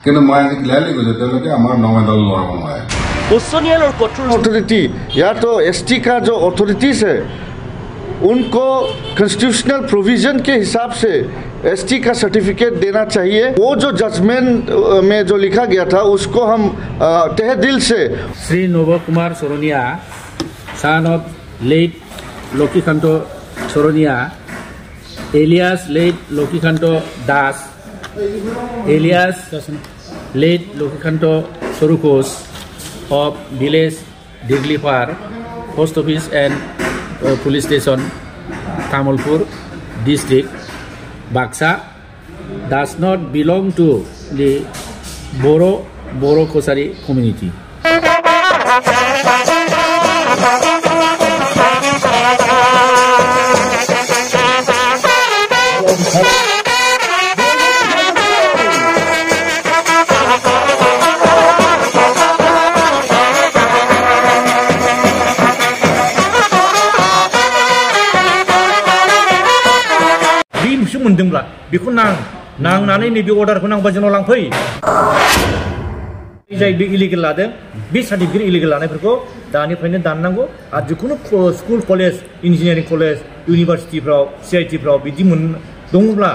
কিন্তু মই আজি ক্লিয়াৰলি কৈছোঁ তেওঁলোকে আমাৰ নৱেদল লগাব নোৱাৰে उच्च न्यायालय और कठोर अथॉरिटी या तो एसटी का जो अथॉरिटीज है उनको कॉन्स्टिट्यूशनल प्रोविजन के हिसाब से एसटी का सर्टिफिकेट देना चाहिए। वो जो जजमेंट में जो लिखा गया था उसको हम तहे दिल से श्री नव Kumar Sornia son of late Laxmikant Sornia alias late Laxmikant Das alias late Laxmikant सोरुकोस of village Diglipar, post office and police station, Tamalpur district, Baksa, does not belong to the Boro Kosari community. मोनदोंब्ला बेखौ नांनानै नैबे अर्डारखौ नांबा जोंनाव लांफै जाय बे इलिगेल लादों बे सार्टिफिकेट इलिगेल लानायफोरखौ दानिफ्रायनो दाननांगौ आरो जिखुनु स्कुल कलेज इन्जिनियारिं कलेज इउनिभारसिटिफ्राव सिआइटिफ्राव बिदि दङब्ला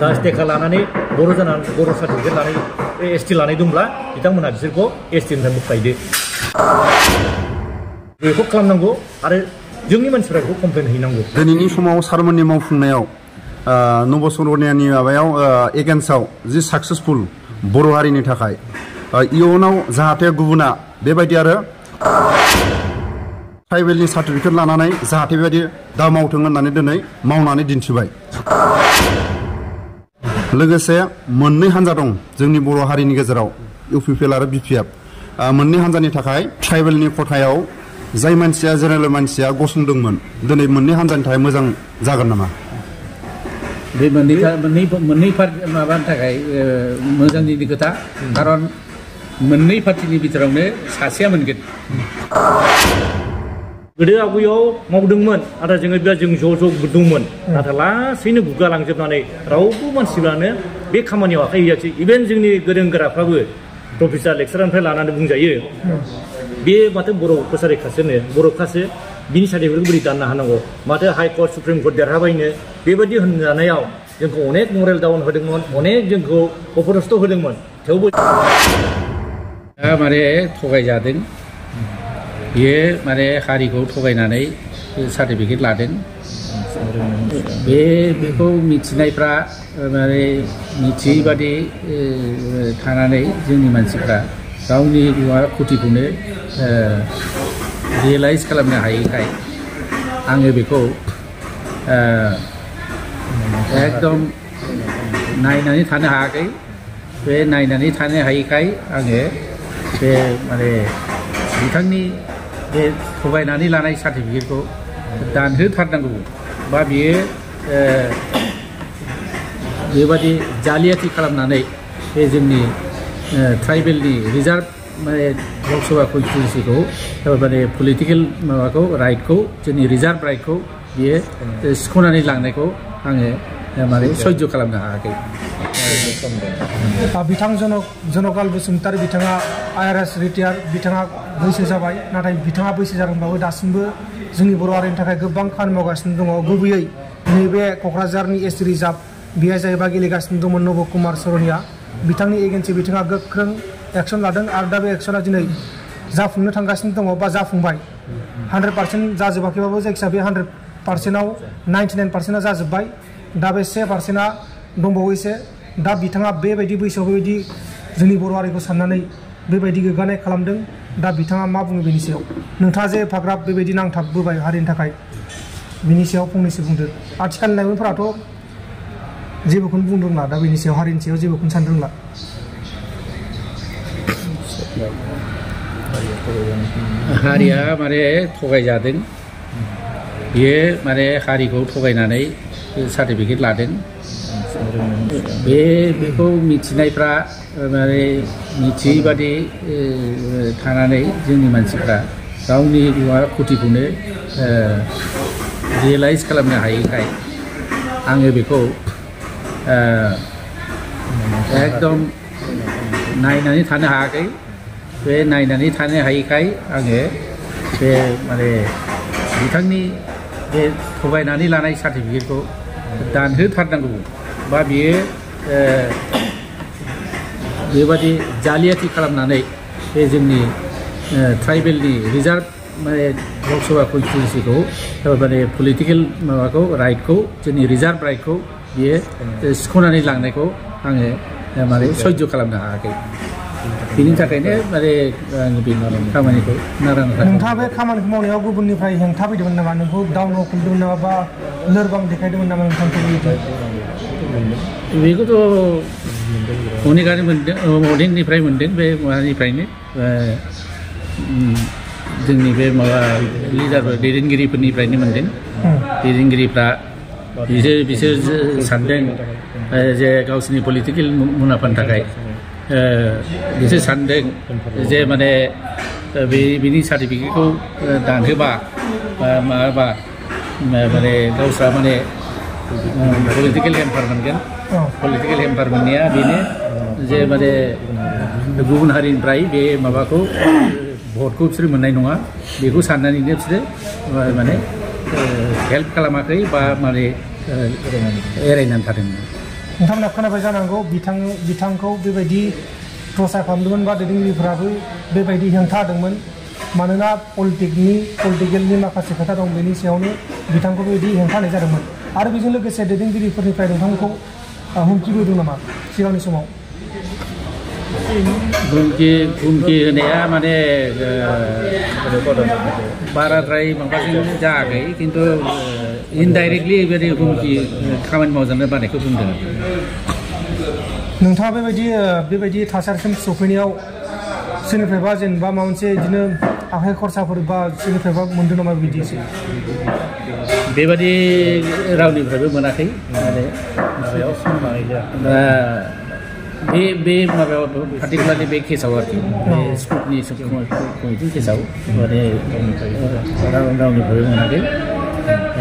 कास्ट टेका लानानै बर' जानानै बर' सार्टिफिकेट लानाय एसटि लानाय दंब्ला बिथांमोनहा बिसोरखौ एसटिनिफ्राय बोख्लायदो बेखौ खालामनांगौ आरो जोंनि मानसिफ्रा बेखौ कमप्लेन हैनांगौ। दिनैनि समाव सारमोननि मावफुंनायाव नव सरनियानि माबायाव एगेन्स्टआव जि साक्सेसफुल बर' हारिनि थाखाय इयुनाव जाहाथे गुबुना बेबायदि आरो ट्राइबेलनि सार्टिफिकेट लानानै जाहाथे बेबायदि दा मावथों होननानै दिनै मावनानै दिन्थिबाय। लोगोसे मोननै हान्जा दं जोंनि बर' हारिनि गेजेराव इउपिपिएल आरो बिपिएफ मोननै हान्जानि थाखाय ट्राइबेलनि खथायाव जाय मानसिया जेनेरेल मानसिया गसंदोंमोन दिनै मोननै हान्जानि थाखाय मोजां जागोन नामा? बे मोननै माबानि थाखाय मोजांनि खोथा खारन मोननै पार्टिनि बिथोरावनो सासेया मोनगोन। गोदो आवगायाव मावदोंमोन नाथाय जों ज' दंमोन नाथाय लासैनो गुगालांजोबनानै रावबो मानसिफ्रानो बे खामानियाव आखाइ होयाखै। इभेन जोंनि गोरों गोराफ्राबो प्रफेसार लेक्सारारनिफ्राय लानानै बुंजायो बे माथो बर' कसारिखासोनो बर'खासो बिनि सार्टिफिकेटखौ बोरै दाननो हानांगौ माथो हाइ कर्ट सुप्रिम कर्ट देरहाबायनो बेबायदि होनजानायाव जोंखौ अनेक मरेल डाउन होदोंमोन अनेक जोंखौ अपदस्थ होदोंमोन थेवबो माने थगायजादों बियो माने हारिखौ थगायनानै सार्टिफिकेट लादों। बेखौ मिथिनायफ्रा माने मिथियै बादि थानानै जोंनि मानसिफ्रा गावनि खुथिखौनो रियेलाइज खालामनो हायैखाय आङो बेखौ एकदम नायनानै थानो हायाखै। बे नायनानै थानो हायैखाय आङो बे माने बिथांनि बे थगायनानै लानाय सार्टिफिकेटखौ दानहोथारनांगौ बा बियो बेबादि जालियाथि खालामनानै बे जोंनि ट्राइबेलनि रिजार्भ माने लकसभा कन्स्टिटुन्सिखौ माने पलिटिकेल माबाखौ राइटखौ जोंनि रिजार्भ राइटखौ बियो सिख'नानै लांनायखौ आङो माने सह्य खालामनो हायाखै। बिथां जनकाल बसुमतारी बिथाङा आइआरएस रिटायार बिथाङा बैसो जाबाय नाथाय बिथाङा बैसो जादोंब्लाबो दासिमबो जोंनि बर' हारिनि थाखाय गोबां खामानि मावगासिनो दङ। गुबैयै नैबे क'क्राझारनि एसटि रिजार्भ बेहाय जायोबा गेलेगासिनो दंमोन नब कुमार सरनिया बिथांनि एगेन्सि बिथाङा गोख्रों एक्सन लादों आरो दा बे एक्सना दिनै जाफुंनो थांगासिनो दङ बा जाफुंबाय। 100% जाजोबाखैबाबो जायखिजाया बे 100%आव 99%आ जाजोब्बाय। दा बे 1%आ दंबावो एसे। दा बिथाङा बेबायदि बैसोआव बेबायदि जोंनि बर' हारिखौ साननानै बेबायदि गोग्गानाय खालामदों। दा बिथाङा मा बुङो बेनि सायाव नोंथाङा जे एफाग्राब बेबायदि नांथाबबोबाय हारिनि थाखाय बिनि सायाव फंनैसो बुंदो। आथिखालनि लाइमोनफोराथ' जेबोखौनो बुंनो रोंला दा बेनि सायाव हारिनि सायाव जेबोखौनो साननो रोंला। हारिया माने थगायजादों बियो माने हारिखौ थगायनानै सार्टिफिकेट लादों। बेखौ मिथिनायफ्रा माने मिथियै बादि थानानै जोंनि मानसिफ्रा गावनि खुथिखौनो रियेलाइज खालामनो हायैखाय आङो बेखौ एकदम नायनानै थानो हायाखै बे नायनानै थानो हायैखाय आङो बे माने बिथांनि बे थगायनानै लानाय सार्टिफिकेटखौ दानहोथारनांगौ बा बियो बेबादि जालियाथि खालामनानै बे जोंनि ट्राइबेलनि रिजार्भ माने लकसभा कन्स्टिटुन्सिखौ माने पलिटिकेल माबाखौ राइटखौ जोंनि रिजार्भ राइटखौ बियो सिख'नानै लांनायखौ आङो माने सह्य खालामनो हायाखै बिनि थाखायनो माने आङो बे खामानिखौ नारा नाथा नोंथाङा बे खामानिखौ मावनायाव गुबुननिफ्राय हेंथा फैदोंमोन नामा नोंखौ डाउनाव खुलिदोंमोन नामा बा लोरबां देखायदोंमोन नामा नोंथांखौ बेखौथ' अनेकानो मोनदों अनेकनिफ्राय मोनदों बे माबानिफ्रायनो जोंनि बे माबा लिडारफोर दैदेनगिरिफोरनिफ्रायनो मोनदों दैदेनगिरिफ्रा बिसोर सानदों जे गावसोरनि पलिटिकेल मुलाम्फानि थाखाय बिसोर सानदों जे माने बिनि सार्टिफिकेटखौ दानहोबा माबाबा माने गावस्रा माने पलिटिकेल हेम्पार मोनगोन पलिटिकेल हेम्पार मोननाया बेनो जे माने गुबुन हारिनिफ्राय बे माबाखौ भटखौ बिसोर मोननाय नङा बेखौ साननानैनो बिसोरो माने हेल्प खालामाखै बा माने एरायनानै थादोंमोन नोंथांमोना खोनाबाय जानांगौ बिथांखौ बेबायदि प्रसार खालामदोंमोन बा दैदेनगिरिफोराबो बेबायदि हेंथा होदोंमोन मानोना पलिटिकेलनि माखासे खोथा दं बेनि सायावनो बिथांखौ बेबायदि हेंथा होनाय जादोंमोन आरो बेजों लोगोसे दैदेनगिरिफोरनिफ्राय नोंथांखौ हुमखिबो होदों नामा सिगांनि समाव हुमखि होनाया माने बाराद्राय माबाजों जायाखै खिन्थु इनडाइरेक्टलि बेबायदि हुमखि खामानि मावजानो बानायखौ बुंदों नोंथाङा बेबायदि थासारिसिम सफैनायाव सोरनिफ्रायबा जेनेबा माबा मोनसे बिदिनो आखाइ खरसाफोर बा सोरनिफ्रायबा मोनदों नामा बिदि बेबादि रावनिफ्रायबो मोनाखै माने माबायाव बे माबायाव पार्टिकुलारलि बे केसाव आरोखि बे स्कुलनि कमिटि केसाव माने रावनिफ्रायबो मोनाखै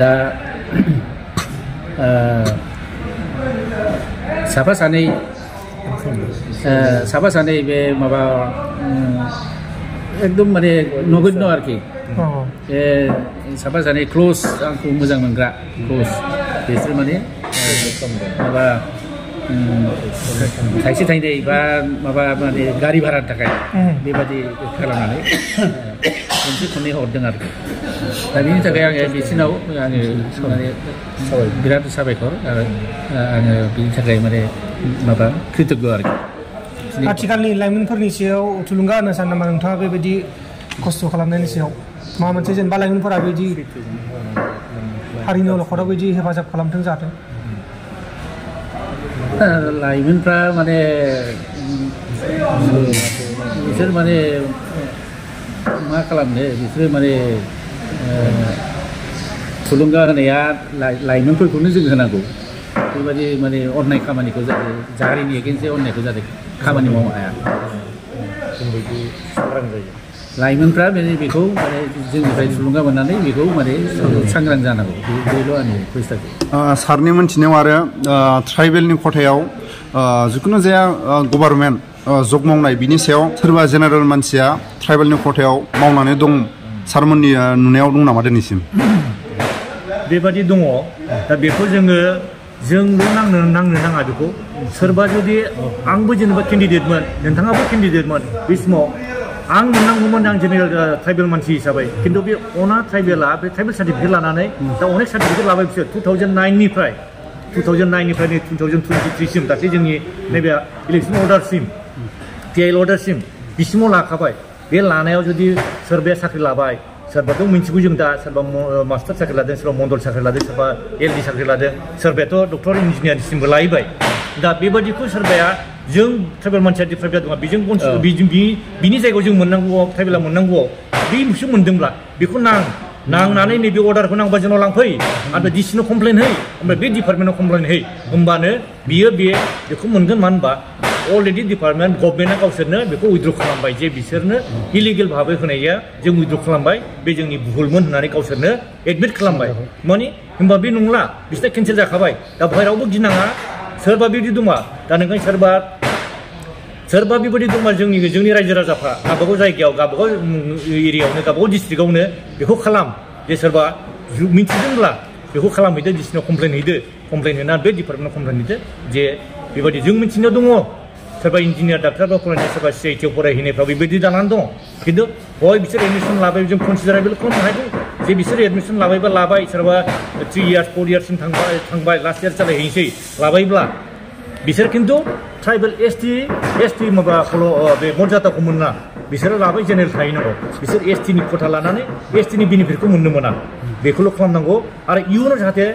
दा साफा सानै बे माबा एकदम माने नगण्य आरोखि साफा सानै क्ल'ज आंखौ मोजां मोनग्रा क्ल'ज बिसोर माने माबा थाइसे थाइनै बा माबा माने गारि भारानि थाखाय बेबादि खालामनानै खनसे खननै हरदों आरोखि दा बिनि थाखाय आङो बिसिनाव आङो माने बिराद साबायखर आरो आङो बिनि थाखाय माने माबा कृतज्ञ आरोखि आथिखालनि लाइमोनफोरनि सायाव थुलुंगा होनो सानो नामा नोंथाङा बेबायदि खस्थ' खालामनायनि सायाव माबा मोनसे जेनेबा लाइमोनफोरा बिदि हारिनि अलखदाव बिदि हेफाजाब खालामथों जाथों लाइमोनफ्रा माने बिसोर माने मा खालामनो बिसोरो माने थुलुंगा होनाया लाइमोनफोरखौनो जों होनांगौ बेबायदि माने अननाय खामानिखौ जाहाथे जारिनि एगेन्स्टै अननायखौ जाहाथे खामानि मावनो हाया लाइमोनफ्रा बेखौ माने जोंनिफ्राय थुलुंगा मोननानै बेखौ माने सांग्रां जानांगौ बेल' आंनि कुइसनखौ सारनि मोनथिनायाव आरो ट्राइबेलनि खथायाव जिखुनु जाया गभार्नमेन्ट जब मावनाय बिनि सायाव सोरबा जेनेरेल मानसिया ट्राइबेलनि खथायाव मावनानै दं सारमोननि नुनायाव दं नामा दिनैसिम बेबादि दङ दा बेखौ जोंल' नांनो नाङा बेखौ सोरबा जुदि आंबो जेनेबा केन्डिडेटमोन नोंथाङाबो केन्डिडेटमोन बे समाव आं मोननांगौमोन आं जेनेरेल ट्राइबेल मानसि हिसाबै खिन्थु बे अना ट्राइबेला बे ट्राइबेल सार्टिफिकेट लानानै दा अनेक सार्टिफिकेट लाबाय बिसोर 2009निफ्राय 2023सिम दाख्लै जोंनि नैबे इलेक्सन अर्डारसिम PIL अर्डारसिम बिसिमाव लाखाबाय बे लानायाव जुदि सोरबाया साख्रि लाबाय सोरबाथ' मिन्थिगौ जों दा सोरबा मास्टार साख्रि लादों सोरबा मण्डल साख्रि लादों सोरबा LD साख्रि लादों सोरबायाथ' डक्टर इन्जिनियारसिमबो लाहैबाय दा बेबादिखौ सोरबाया जों ट्राइबेल मानसिया ट्राइबेल दङ बेजों बिनि जायगायाव जों मोननांगौआव ट्राइबेला मोननांगौआव बे मोनसे मोनदोंब्ला बेखौ नांनानै नैबे अर्डारखौ नांबा जोंनाव लांफै ओमफ्राय डिसिनाव कमप्लेन है ओमफ्राय बे डिपार्टमेन्टआव कमप्लेन है होमबानो बेखौ मोनगोन मानो होनबा अलरेडि डिपार्टमेन्ट गभर्नमेन्टआ गावसोरनो बेखौ उइथड्र खालामबाय जे बिसोरनो इलिगेल भाबै होनाया जों उइथड्र खालामबाय बे जोंनि भुलमोन होननानै गावसोरनो एडमिट खालामबाय माने होमबा बे नंला बिसोरना केन्सेल जाखाबाय दा बेवहाय रावबो गिनाङा सोरबा बिदि दङ दा नोंखाय सोरबा बेबायदि दंबा जोंनि रायजो राजाफ्रा गावबागाव जायगायाव गावबागाव एरियायावनो गावबागाव डिस्ट्रिक्टआवनो बेखौ खालाम जे सोरबा मिथिदोंब्ला बेखौ खालामहैदो डिस्ट्रिक्टआव कमप्लेन हैदो कमप्लेन होना बे डिपार्टमेन्टआव कमप्लेन हैदो जे बेबायदि जों मिथिनायाव दङ सोरबा इन्जिनियार डाक्टार बा फरायनाय सोरबा CIT आव फरायहैनायफ्राव बेबायदि जानानै दङ खिन्थु हय बिसोर एडमिसन लाबाय जों कनसिडारेबल खालामनो हागौ जे बिसोर एडमिसन लाबायबा लाबाय सोरबा 3 years 4 yearsसिम थांबाय लास्ट इयार जालायहैनोसै लाबायब्ला बिसोर खिन्थु ट्राइबेल ST माबाखौल' बे मर्यादाखौ मोना बिसोरो लाबाय जेनेरेल थाहैनांगौ बिसोर ST नि खथा लानानै ST नि बेनिफिटखौ मोननो मोना बेखौल' खालामनांगौ आरो इयुनाव जाहाथे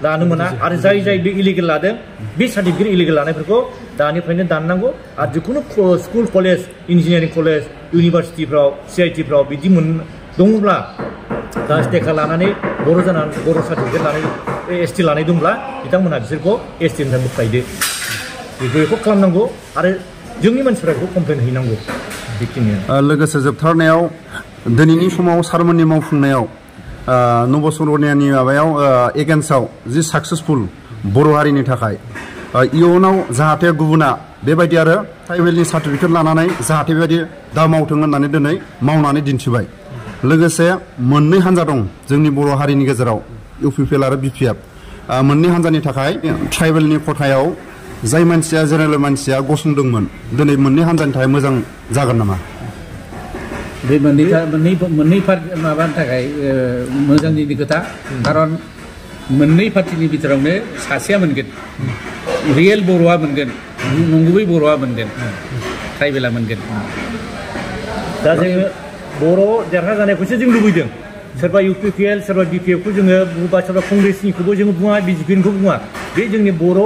लानो मोना आरो जाय बे इलिगेल लादों बे सार्टिफिकेट इलिगेल लानायफोरखौ दानिफ्रायनो दाननांगौ आरो जिखुनु स्कुल कलेज इन्जिनियारिं कलेज इउनिभार्सिटिफ्राव CIT फ्राव बिदि दङब्ला टेका लानानै बर' जानानै बर' सार्टिफिकेट लानाय ST लानाय दंब्ला बिथांमोनहा बिसोरखौ ST निफ्राय बोख्लायदो बेखौ खालामनांगौ आरो जोंनि मानसिफोरा बेखौ कमप्लेन हैनांगौ बेखिनियानो लोगोसे जोबथारनायाव दिनैनि समाव सारमोननि मावफुंनायाव नबसरनियानि माबायाव एगेन्स्टआव जि साक्सेसफुल बर' हारिनि थाखाय इयुनाव जाहाथे गुबुना बेबायदि आरो ट्राइबेलनि सार्टिफिकेट लानानै जाहाथे बेबायदि दा मावथों होननानै दिनै मावनानै दिन्थिबाय लोगोसे मोननै हान्जा दं जोंनि बर' हारिनि गेजेराव UPPL आरो BPF मोननै हान्जानि थाखाय ट्राइबेलनि खथायाव जाय मानसिया जेनेरेल मानसिया गसंदोंमोन दिनै मोननै हान्जानि थाखाय मोजां जागोन नामा बे मोननै माबानि थाखाय मोजांनि खोथा खारन मोननै पार्टिनि बिथोरावनो सासेया मोनगोन रियेल बर'आ मोनगोन नंगुबै बर'आ मोनगोन ट्राइबेला मोनगोन दा जोङो बर' देरहाजानायखौसो जों लुबैदों सोरबा UPPL सोरबा BPF खौ जोङो बुङा सोरबा कंग्रेसनिखौबो जोङो बुङा BJP-निखौ बुङा बे जोंनि बर'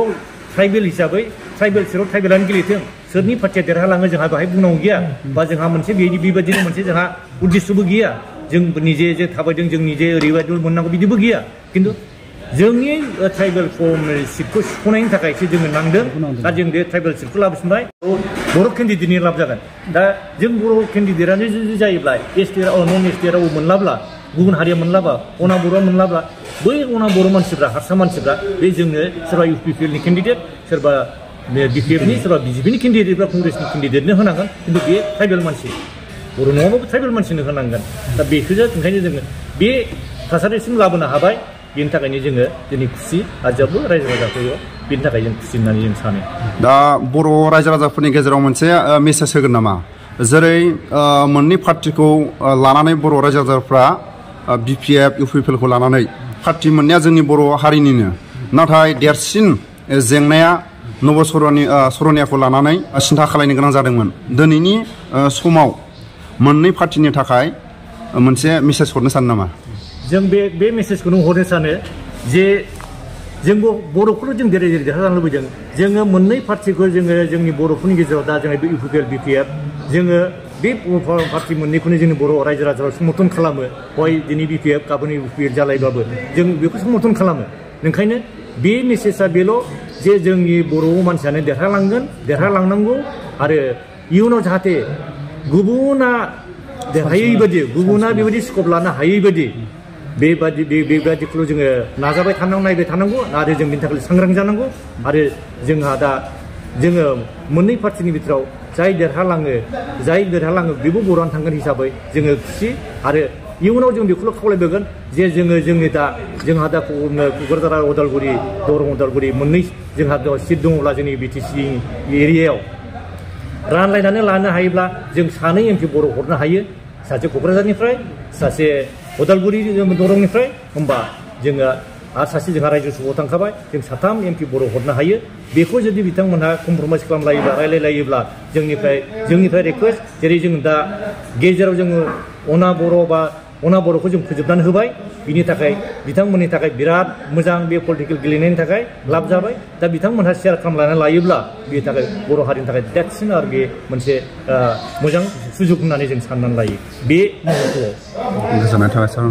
ट्राइबेल हिसाबै ट्राइबेल सेराव ट्राइबेलानो गेलेथों सोरनि पार्टिया देरहालाङो जोंहा बेहाय बुंनांगौ गैया बा जोंहा मोनसे बेबायदिनो मोनसे जोंहा उद्देश्यबो गैया जों निजे जे थाबायदों जों निजे ओरैबायदि मोननांगौ बिदिबो गैया खिन्थु जोंनि ट्राइबेल सिटखौ सुख'नायनि थाखायसो जोङो नांदों दा जों बे ट्राइबेल सिटखौ लाबोफिनबाय बर' केन्डिडेटनि लाब जागोन दा जों बर' केन्डिडेटआनो जुदि जायोब्ला नन ST राव मोनलाब्ला गुबुन हारिया मोनलाबा अना बर'आ मोनलाब्ला बै अना बर' मानसिफ्रा हारसा मानसिफ्रा बे जोंनो सोरबा UPPL नि केन्डिडेट सोरबा BPF नि सोरबा BJP नि केन्डिडेट बा कंग्रेसनि केन्डिडेटनो होनांगोन खिन्थु बे ट्राइबेल मानसि बर' नङाबाबो ट्राइबेल मानसिनो होनांगोन दा बेखौसो ओंखायनो जोङो बे थासारिसिम लाबोनो हाबाय बेनि थाखायनो जोङो दिनै खुसि आरो जेब्लाबो रायजो राजाफोरखौ बेनि थाखाय जों खुसि होननानै जों सानो दा बर' रायजो राजाफोरनि गेजेराव मोनसे मेसेज होगोन नामा जेरै मोननै पार्टिखौ लानानै बर' रायजो राजाफ्रा BPF UPPL खौ लानानै पार्टि मोननाया जोंनि बर' हारिनिनो नाथाय देरसिन जेंनाया नबसरनियाखौ लानानै सिन्था खालामनो गोनां जादोंमोन दिनैनि समाव मोननै पार्टिनि थाखाय मोनसे मेसेज हरनो सानो नामा जों बे मेसेजखौनो हरनो सानो जे जोंबो बर'खौल' जों देरहाजानो लुबैदों जोङो मोननै पार्टिखौ जोङो जोंनि बर'फोरनि गेजेराव दा जोङो बे UPPL BPF जोङो बे पार्टि मोननैखौनो जोंनि बर' रायजो राजाफ्रा समर्थन खालामो हय दिनै BPF गाबोन UPPL जालायबाबो जों बेखौ समर्थन खालामो ओंखायनो बे मेसेजआ बेल' जे जोंनि बर' मानसियानो देरहालांनांगौ आरो इयुनाव जाहाथे गुबुना हायै बायदि गुबुना बेबायदि स्कप लानो हायै बायदि बेबायदिखौल' जोङो नाजाबाय थानांगौ नायबाय थानांगौ आरो जों बेनि थाखाय सांग्रां जानांगौ आरो जोंहा दा जोङो मोननै पार्टिनि बिथोराव जाय देरहालाङो बेबो बर'आनो थांगोन हिसाबै जोङो खुसि आरो इयुनाव जों बेखौल' खावलायबोगोन जे जोंहा दा क'क्राझार उदालगुरि दरं उदालगुरि मोननै जोंहा सिट दङब्ला जोंनि BTC एरियायाव रानलायनानै लानो हायोब्ला जों सानै MP बर' हरनो हायो सासे क'क्राझारनिफ्राय सासे उदालगुरि दरंनिफ्राय होमबा जोङो आरो सासे जोंहा रायजो सभायाव थांखाबाय जों साथाम MP बर' हरनो हायो बेखौ जुदि बिथांमोनहा कमप्रमाइस खालामलायोब्ला रायलायलायोब्ला जोंनिफ्राय रिकुवेस्ट जेरै जों दा गेजेराव जोङो अना बर'खौ जों फोजोबनानै होबाय बिनि थाखाय बिथांमोननि थाखाय बिराद मोजां बे पलिटिकेल गेलेनायनि थाखाय लाब जाबाय दा बिथांमोनहा शेयार खालामनानै लायोब्ला बेनि थाखाय बर' हारिनि थाखाय देरसिन आरो बे मोनसे मोजां सुजुग होननानै जों साननानै लायो बे मुहुर्तआव गोजोननाय थाबाय सार